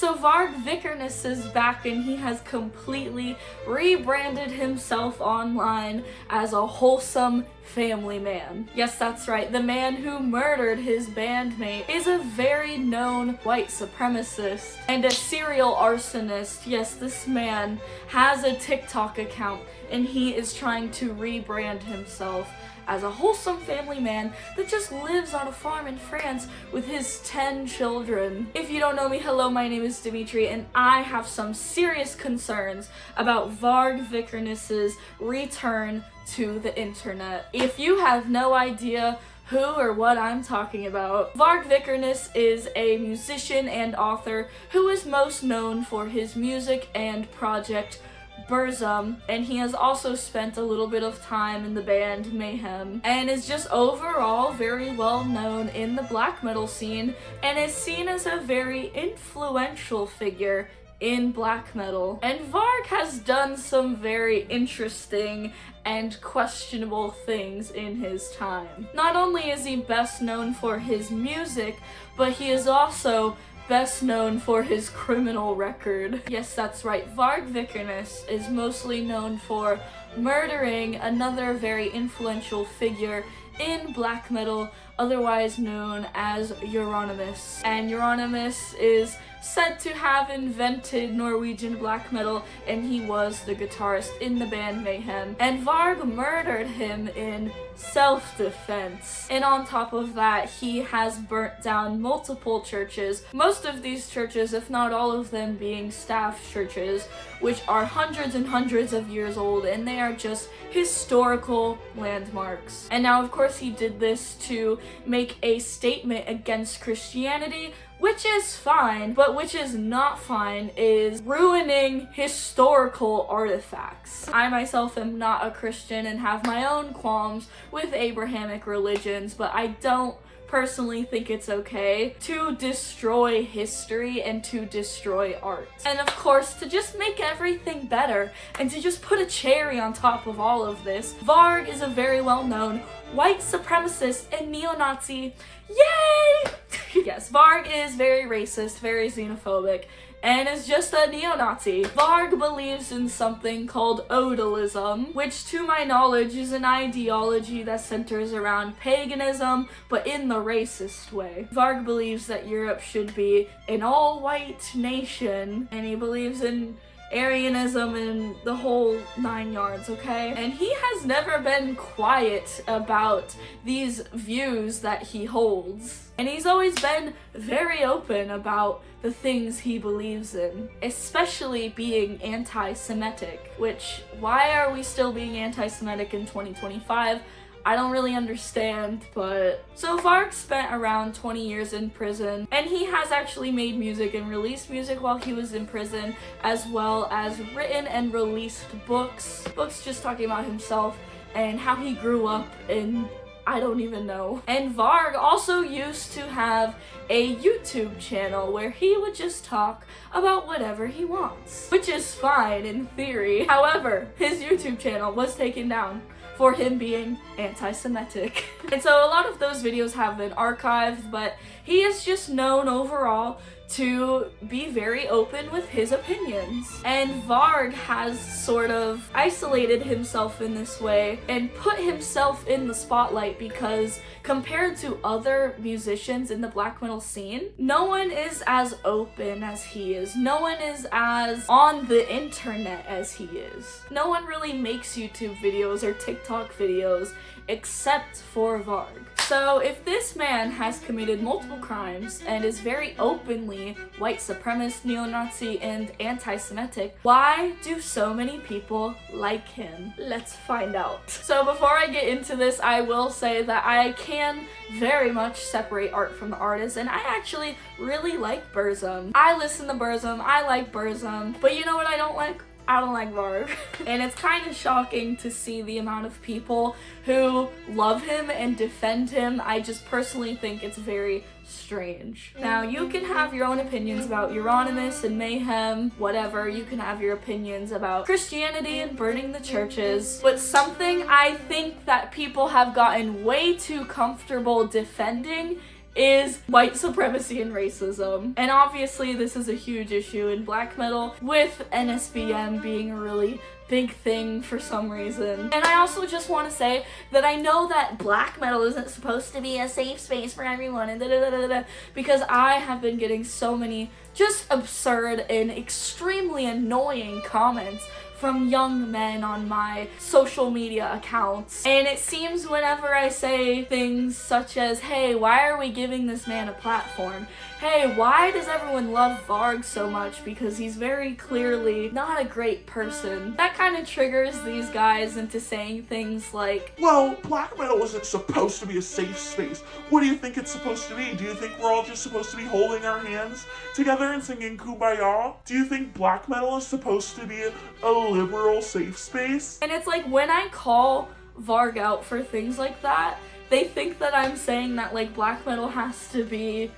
So Varg Vikernes is back and he has completely rebranded himself online as a wholesome family man. Yes, that's right. The man who murdered his bandmate is a very known white supremacist and a serial arsonist. Yes, this man has a TikTok account and he is trying to rebrand himself as a wholesome family man that just lives on a farm in France with his 10 children. If you don't know me, hello, my name is Dimitri, and I have some serious concerns about Varg Vikernes' return to the internet. If you have no idea who or what I'm talking about, Varg Vikernes is a musician and author who is most known for his music and project Burzum, and he has also spent a little bit of time in the band Mayhem, and is just overall very well known in the black metal scene, and is seen as a very influential figure in black metal. And Varg has done some very interesting and questionable things in his time. Not only is he best known for his music, but he is also best known for his criminal record. Yes, that's right. Varg Vikernes is mostly known for murdering another very influential figure in black metal, otherwise known as Euronymous. And Euronymous is said to have invented Norwegian black metal, and he was the guitarist in the band Mayhem. And Varg murdered him in self-defense. And on top of that, he has burnt down multiple churches, most of these churches, if not all of them, being staff churches, which are hundreds and hundreds of years old, and they are just historical landmarks. And now, of course, he did this to make a statement against Christianity, which is fine, but which is not fine is ruining historical artifacts. I myself am not a Christian and have my own qualms with Abrahamic religions, but I don't personally think it's okay to destroy history and to destroy art. And of course, to just make everything better and to just put a cherry on top of all of this, Varg is a very well-known white supremacist and neo-Nazi. Yay! Yes, Varg is very racist, very xenophobic, and is just a neo-Nazi. Varg believes in something called odalism, which to my knowledge is an ideology that centers around paganism, but in the racist way. Varg believes that Europe should be an all-white nation, and he believes in Aryanism and the whole 9 yards, okay? And he has never been quiet about these views that he holds. And he's always been very open about the things he believes in, especially being anti-Semitic, which, why are we still being anti-Semitic in 2025? I don't really understand, but... So Varg spent around 20 years in prison, and he has actually made music and released music while he was in prison, as well as written and released books. Books just talking about himself and how he grew up in... I don't even know. And Varg also used to have a YouTube channel where he would just talk about whatever he wants, which is fine in theory. However, his YouTube channel was taken down for him being anti-Semitic. And so a lot of those videos have been archived, but he is just known overall to be very open with his opinions. And Varg has sort of isolated himself in this way and put himself in the spotlight because compared to other musicians in the black metal scene, no one is as open as he is. No one is as on the internet as he is. No one really makes YouTube videos or TikTok videos except for Varg. So if this man has committed multiple crimes and is very openly white supremacist, neo-Nazi, and anti-Semitic, why do so many people like him? Let's find out. So before I get into this, I will say that I can very much separate art from the artist, and I actually really like Burzum. I listen to Burzum, I like Burzum, but you know what I don't like? I don't like Varg. And it's kind of shocking to see the amount of people who love him and defend him. I just personally think it's very strange. Now, you can have your own opinions about Euronymous and Mayhem, whatever. You can have your opinions about Christianity and burning the churches. But something I think that people have gotten way too comfortable defending is white supremacy and racism. And obviously this is a huge issue in black metal, with NSBM being a really big thing for some reason. And I also just want to say that I know that black metal isn't supposed to be a safe space for everyone and because I have been getting so many just absurd and extremely annoying comments from young men on my social media accounts. And it seems whenever I say things such as, hey, why are we giving this man a platform? Hey, why does everyone love Varg so much? Because he's very clearly not a great person. That kind of triggers these guys into saying things like, well, black metal isn't supposed to be a safe space. What do you think it's supposed to be? Do you think we're all just supposed to be holding our hands together and singing Kumbaya? Do you think black metal is supposed to be a liberal safe space? And it's like, when I call Varg out for things like that, they think that I'm saying that like black metal has to be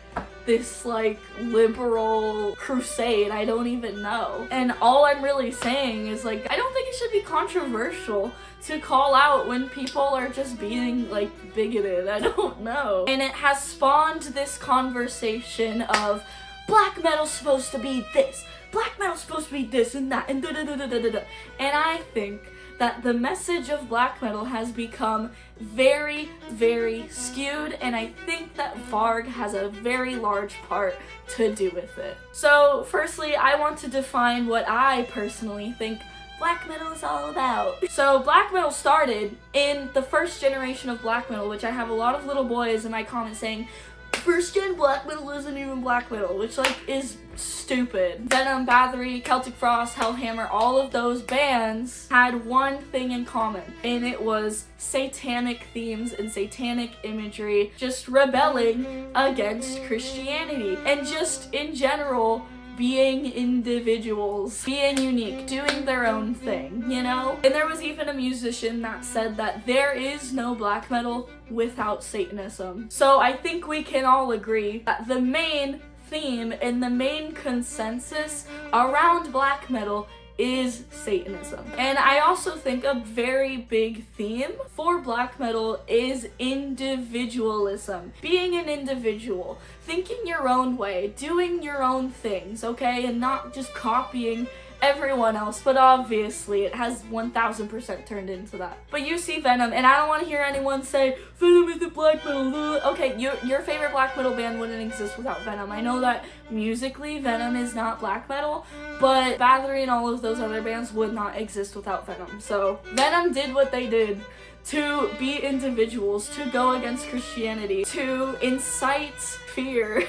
this like liberal crusade. I don't even know. And all I'm really saying is like, I don't think it should be controversial to call out when people are just being like bigoted. I don't know. And it has spawned this conversation of black metal's supposed to be this, black metal's supposed to be this and that, and da-da-da-da-da-da. And I think that the message of black metal has become very, very skewed, and I think that Varg has a very large part to do with it. So, firstly, I want to define what I personally think black metal is all about. So, black metal started in the first generation of black metal, which I have a lot of little boys in my comments saying, first gen black metal isn't even black metal, which like is stupid. Venom, Bathory, Celtic Frost, Hellhammer, all of those bands had one thing in common, and it was satanic themes and satanic imagery, just rebelling against Christianity, and just in general being individuals, being unique, doing their own thing, you know? And there was even a musician that said that there is no black metal without Satanism. So I think we can all agree that the main theme and the main consensus around black metal is Satanism. And I also think a very big theme for black metal is individualism. Being an individual, thinking your own way, doing your own things, okay? And not just copying everyone else, but obviously it has 1000% turned into that. But you see Venom, and I don't want to hear anyone say, Venom isn't black metal. Okay, your favorite black metal band wouldn't exist without Venom. I know that musically Venom is not black metal, but Bathory and all of those other bands would not exist without Venom. So Venom did what they did to be individuals, to go against Christianity, to incite fear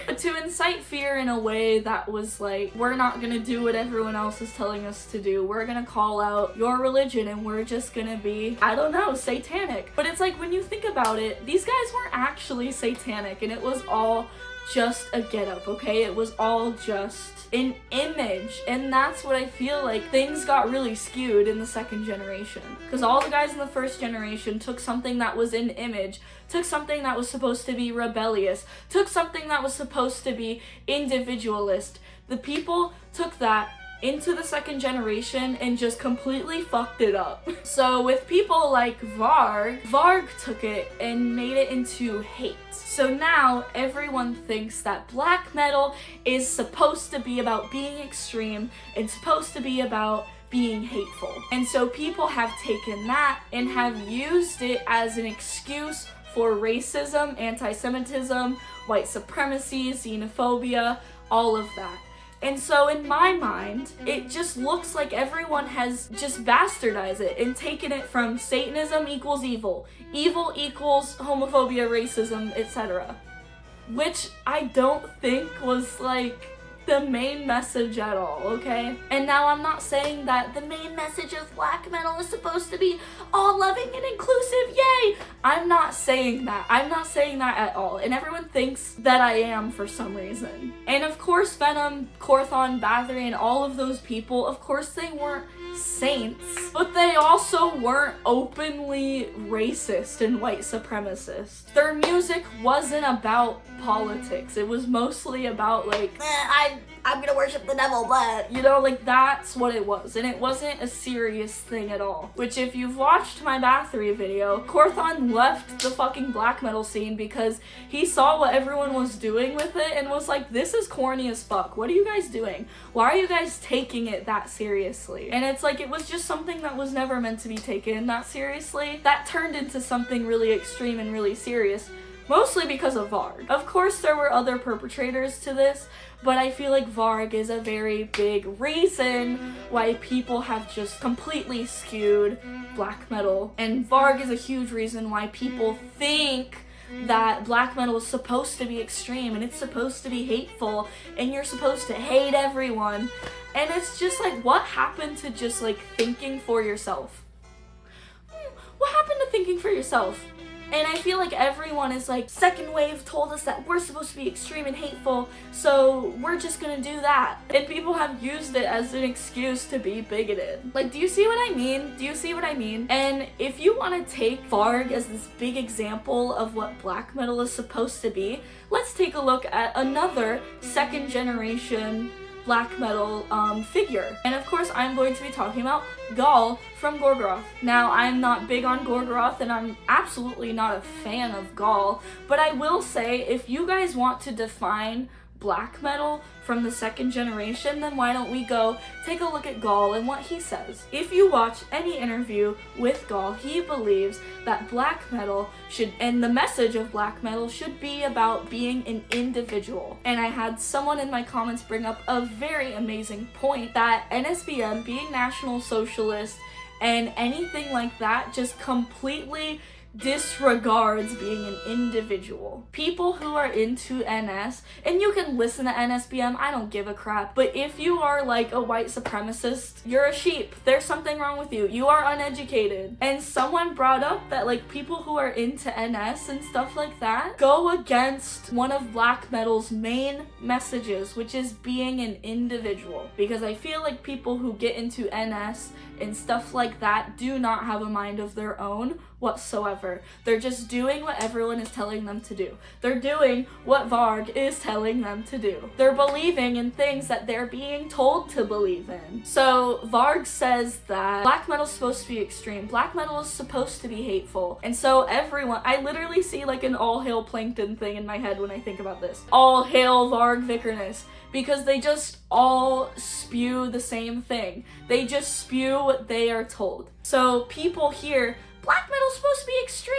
in a way that was like, we're not gonna do what everyone else is telling us to do. We're gonna call out your religion and we're just gonna be, I don't know, satanic. But it's like, when you think about it, these guys weren't actually satanic, and it was all just a get-up, okay? It was all just an image, and that's what I feel like things got really skewed in the second generation, because all the guys in the first generation took something that was an image, took something that was supposed to be rebellious, took something that was supposed to be individualist. The people took that into the second generation and just completely fucked it up. So with people like Varg took it and made it into hate. So now everyone thinks that black metal is supposed to be about being extreme and supposed to be about being hateful. And so people have taken that and have used it as an excuse for racism, anti-Semitism, white supremacy, xenophobia, all of that. And so in my mind, it just looks like everyone has just bastardized it and taken it from Satanism equals evil, evil equals homophobia, racism, etc. Which I don't think was like the main message at all, okay? And now I'm not saying that the main message of black metal is supposed to be all loving and inclusive, yay! I'm not saying that. I'm not saying that at all. And everyone thinks that I am for some reason. And of course Venom, Korthon, Bathory, and all of those people, of course they weren't saints, but they also weren't openly racist and white supremacist. Their music wasn't about politics. It was mostly about like, I'm gonna worship the devil, but, you know, like, that's what it was. And it wasn't a serious thing at all. Which, if you've watched my Bathory video, Korthon left the fucking black metal scene because he saw what everyone was doing with it and was like, this is corny as fuck. What are you guys doing? Why are you guys taking it that seriously? And it's like, it was just something that was never meant to be taken that seriously. That turned into something really extreme and really serious. Mostly because of Varg. Of course, there were other perpetrators to this, but I feel like Varg is a very big reason why people have just completely skewed black metal. And Varg is a huge reason why people think that black metal is supposed to be extreme and it's supposed to be hateful and you're supposed to hate everyone. And it's just like, what happened to just like thinking for yourself? What happened to thinking for yourself? And I feel like everyone is like, second wave told us that we're supposed to be extreme and hateful, so we're just gonna do that. And people have used it as an excuse to be bigoted. Like, do you see what I mean? Do you see what I mean? And if you want to take Varg as this big example of what black metal is supposed to be, let's take a look at another second generation black metal figure. And of course, I'm going to be talking about Gaul from Gorgoroth. Now, I'm not big on Gorgoroth and I'm absolutely not a fan of Gaul, but I will say, if you guys want to define black metal from the second generation, then why don't we go take a look at Gaul and what he says. If you watch any interview with Gaul, he believes that black metal should, and the message of black metal should be about being an individual. And I had someone in my comments bring up a very amazing point that NSBM, being National Socialist and anything like that, just completely disregards being an individual. People who are into NS, and you can listen to NSBM, I don't give a crap, but if you are like a white supremacist, you're a sheep. There's something wrong with you. You are uneducated. And someone brought up that like people who are into NS and stuff like that go against one of black metal's main messages, which is being an individual. Because I feel like people who get into NS and stuff like that do not have a mind of their own whatsoever. They're just doing what everyone is telling them to do. They're doing what Varg is telling them to do. They're believing in things that they're being told to believe in. So Varg says that black metal is supposed to be extreme. Black metal is supposed to be hateful. And so everyone, I literally see like an all hail Plankton thing in my head when I think about this. All hail Varg Vikernes. Because they just all spew the same thing. They just spew what they are told. So people hear, black metal's supposed to be extreme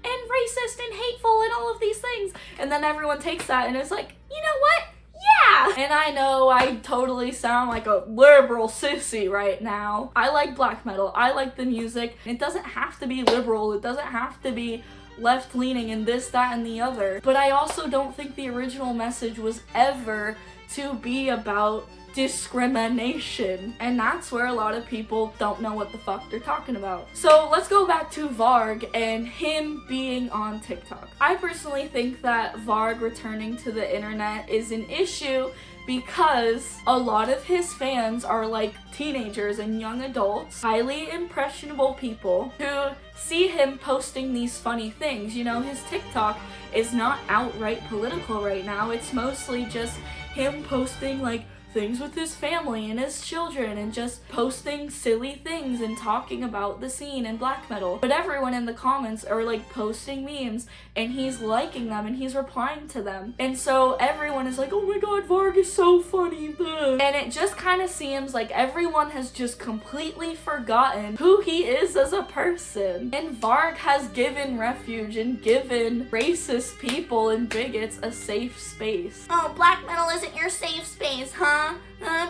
and racist and hateful and all of these things. And then everyone takes that and is like, you know what? Yeah! And I know I totally sound like a liberal sissy right now. I like black metal. I like the music. It doesn't have to be liberal. It doesn't have to be left-leaning and this, that, and the other. But I also don't think the original message was ever to be about discrimination. And that's where a lot of people don't know what the fuck they're talking about. So let's go back to Varg and him being on TikTok. I personally think that Varg returning to the internet is an issue because a lot of his fans are like teenagers and young adults, highly impressionable people who see him posting these funny things. You know, his TikTok is not outright political right now. It's mostly just him posting like things with his family and his children and just posting silly things and talking about the scene in black metal. But everyone in the comments are like posting memes and he's liking them and he's replying to them. And so everyone is like, oh my god, Varg is so funny. And it just kind of seems like everyone has just completely forgotten who he is as a person. And Varg has given refuge and given racist people and bigots a safe space. Oh, black metal isn't your safe space, huh?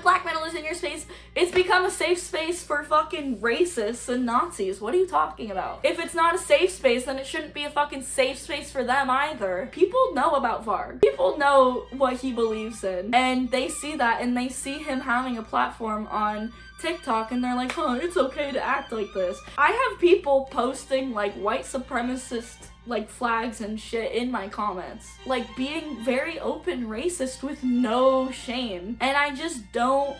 Black metal is in your space. It's become a safe space for fucking racists and Nazis. What are you talking about? If it's not a safe space, then it shouldn't be a fucking safe space for them either. People know about Varg. People know what he believes in. And they see that and they see him having a platform on TikTok and they're like, huh, it's okay to act like this. I have people posting like white supremacist like flags and shit in my comments, like being very open racist with no shame, and I just don't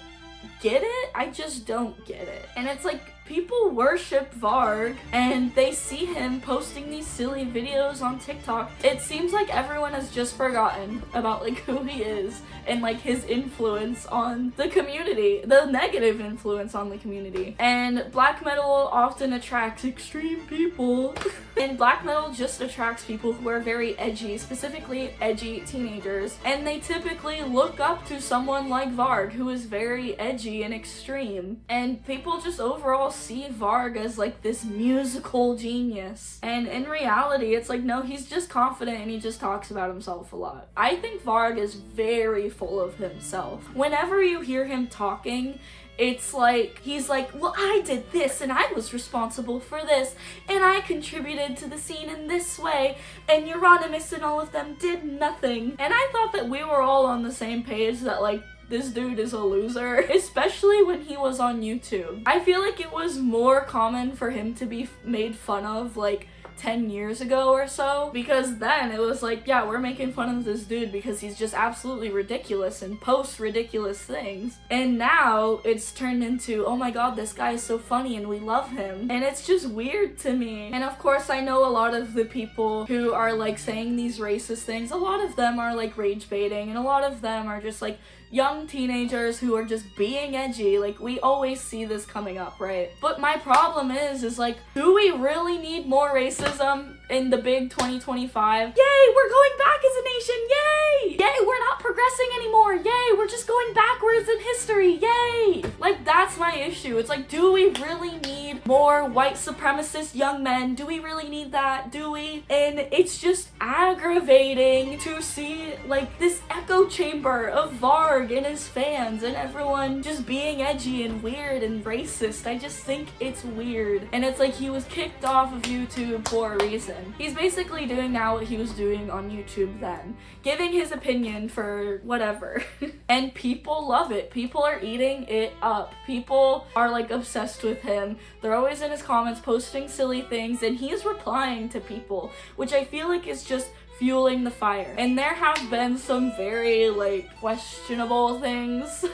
get it. I just don't get it. And it's like, people worship Varg and they see him posting these silly videos on TikTok. It seems like everyone has just forgotten about like who he is and like his influence on the community, the negative influence on the community. And black metal often attracts extreme people. And black metal just attracts people who are very edgy, specifically edgy teenagers. And they typically look up to someone like Varg, who is very edgy and extreme. And people just overall see Varg as like this musical genius. And in reality, it's like, no, he's just confident and he just talks about himself a lot. I think Varg is very full of himself. Whenever you hear him talking, it's like, he's like, well, I did this and I was responsible for this and I contributed to the scene in this way and Euronymous and all of them did nothing. And I thought that we were all on the same page that like, this dude is a loser, especially when he was on YouTube. I feel like it was more common for him to be made fun of like 10 years ago or so, because then it was like, yeah, we're making fun of this dude because he's just absolutely ridiculous and posts ridiculous things. And now it's turned into, oh my god, this guy is so funny and we love him. And it's just weird to me. And of course, I know a lot of the people who are like saying these racist things, a lot of them are like rage baiting and a lot of them are just like young teenagers who are just being edgy. Like, we always see this coming up, right? But my problem is like, do we really need more racism in the big 2025? Yay, we're going back as a nation, yay! Yay, we're not progressing anymore, yay! We're just going backwards in history, yay! Like, that's my issue. It's like, do we really need more white supremacist young men? Do we really need that? Do we? And it's just aggravating to see like this echo chamber of Varg and his fans and everyone just being edgy and weird and racist. I just think it's weird. And it's like, he was kicked off of YouTube for a reason. He's basically doing now what he was doing on YouTube then, giving his opinion for whatever. And people love it. People are eating it up. People are like obsessed with him. They're always in his comments posting silly things and he's replying to people, which I feel like is just fueling the fire. And there have been some very like questionable things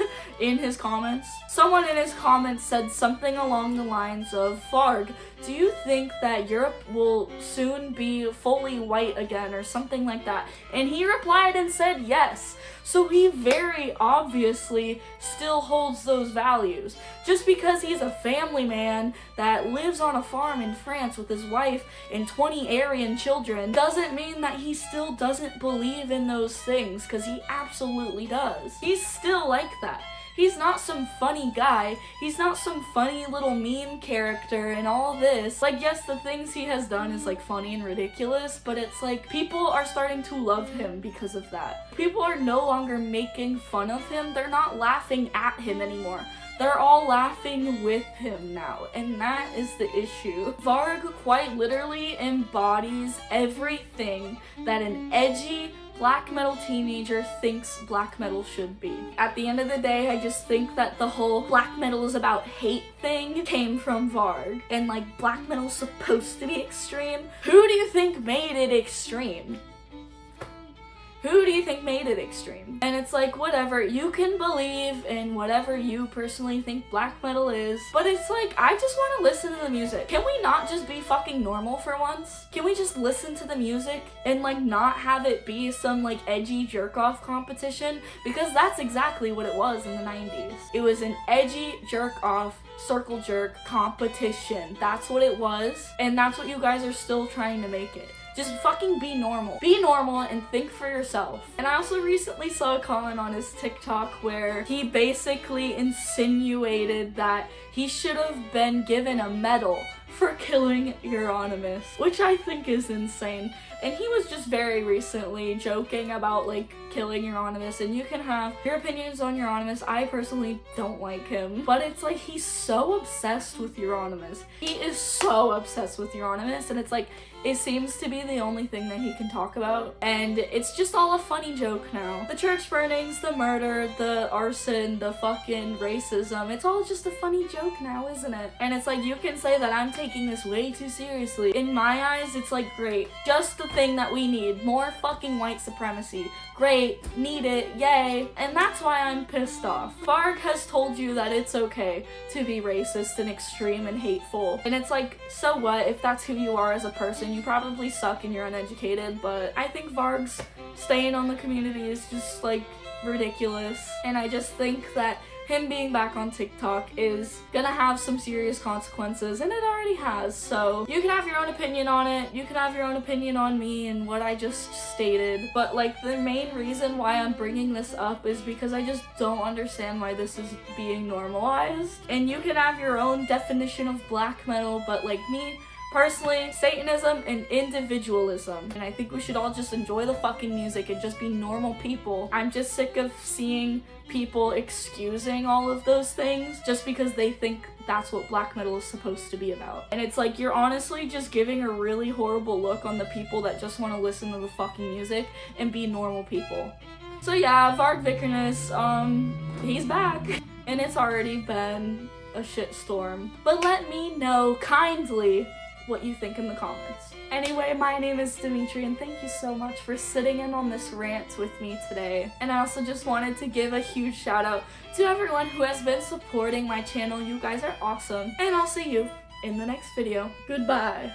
in his comments. Someone in his comments said something along the lines of, Varg, do you think that Europe will soon be fully white again or something like that? And he replied and said yes. So he very obviously still holds those values. Just because he's a family man that lives on a farm in France with his wife and 20 Aryan children doesn't mean that he still doesn't believe in those things, because he absolutely does. He's still like that. He's not some funny guy. He's not some funny little meme character and all this. Like, yes, the things he has done is like funny and ridiculous, but it's like people are starting to love him because of that. People are no longer making fun of him. They're not laughing at him anymore. They're all laughing with him now, and that is the issue. Varg quite literally embodies everything that an edgy black metal teenager thinks black metal should be. At the end of the day, I just think that the whole black metal is about hate thing came from Varg. And like, black metal's supposed to be extreme. Who do you think made it extreme? Who do you think made it extreme? And it's like, whatever, you can believe in whatever you personally think black metal is, but it's like, I just want to listen to the music. Can we not just be fucking normal for once? Can we just listen to the music and like not have it be some like edgy jerk-off competition? Because that's exactly what it was in the 90s. It was an edgy jerk-off circle jerk competition. That's what it was, and that's what you guys are still trying to make it. Just fucking be normal. Be normal and think for yourself. And I also recently saw a comment on his TikTok where he basically insinuated that he should have been given a medal for killing Euronymous, which I think is insane. And he was just very recently joking about like killing Euronymous, and you can have your opinions on Euronymous. I personally don't like him, but it's like, he's so obsessed with Euronymous. He is so obsessed with Euronymous, and it's like, it seems to be the only thing that he can talk about, and it's just all a funny joke now. The church burnings, the murder, the arson, the fucking racism, it's all just a funny joke now, isn't it? And it's like, you can say that I'm taking taking this way too seriously. In my eyes, it's like, great. Just the thing that we need. More fucking white supremacy. Great. Need it. Yay. And that's why I'm pissed off. Varg has told you that it's okay to be racist and extreme and hateful. And it's like, so what? If that's who you are as a person, you probably suck and you're uneducated, but I think Varg's staying on the community is just like ridiculous. And I just think that him being back on TikTok is gonna have some serious consequences, and it already has. So you can have your own opinion on it, you can have your own opinion on me and what I just stated, but like the main reason why I'm bringing this up is because I just don't understand why this is being normalized. And you can have your own definition of black metal, but like me personally, Satanism and individualism. And I think we should all just enjoy the fucking music and just be normal people. I'm just sick of seeing people excusing all of those things just because they think that's what black metal is supposed to be about. And it's like, you're honestly just giving a really horrible look on the people that just want to listen to the fucking music and be normal people. So yeah, Varg Vikernes, he's back. And it's already been a shitstorm. But let me know kindly what you think in the comments. Anyway, my name is Dimitri, and thank you so much for sitting in on this rant with me today. And I also just wanted to give a huge shout out to everyone who has been supporting my channel. You guys are awesome. And I'll see you in the next video. Goodbye.